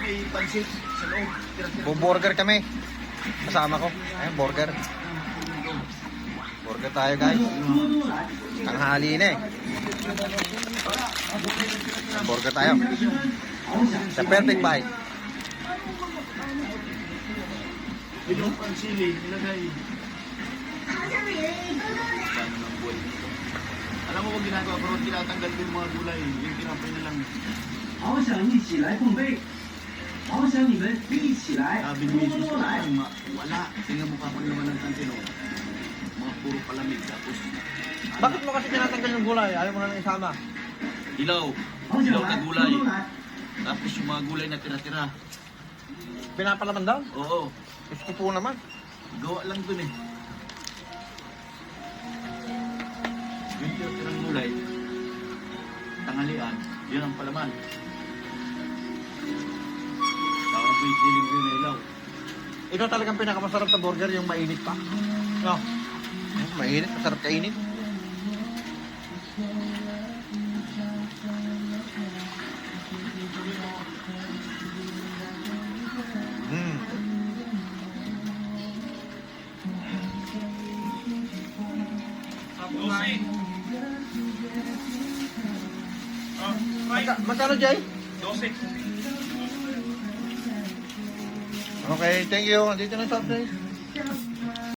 may pansit sa loob. Burger kami. Kasama ko. Ayun, burger. Burger tayo guys. Tanghali na eh. Burger tayo. Sa perfect bite. Yung pansili, ilagay. Paano ng buhay dito? Alam mo kung ginagawa, pero tinatanggal ko yung mga gulay. Yung tinapay na lang. 好想一起来碰杯，好想你们一起来， Sabi 多 ni 多 Jesus, 多来。 wala. Tingnan mo pa naman ng kantino. Mga puro palamig. Tapos, Bakit mo kasi tinatanggal yung gulay? Ayaw mo na nang isama. ilaw. 好想 Ilaw 来， na 多 gulay. 多来。 Tapos yung mga gulay na tira-tira. Pinapalaman daw? Oo. Gusto po naman. Gawa lang dun eh. Yung tira-tirang gulay, tanghalian, yun ang palaman. Tapos may siling ko na ilaw. Ito talagang pinakamasarap sa burger, yung mainit pa. No? Mainit, masarap kainin. Mm. Magkano, Jay? 12. Okay, thank you. Dito na soft drinks.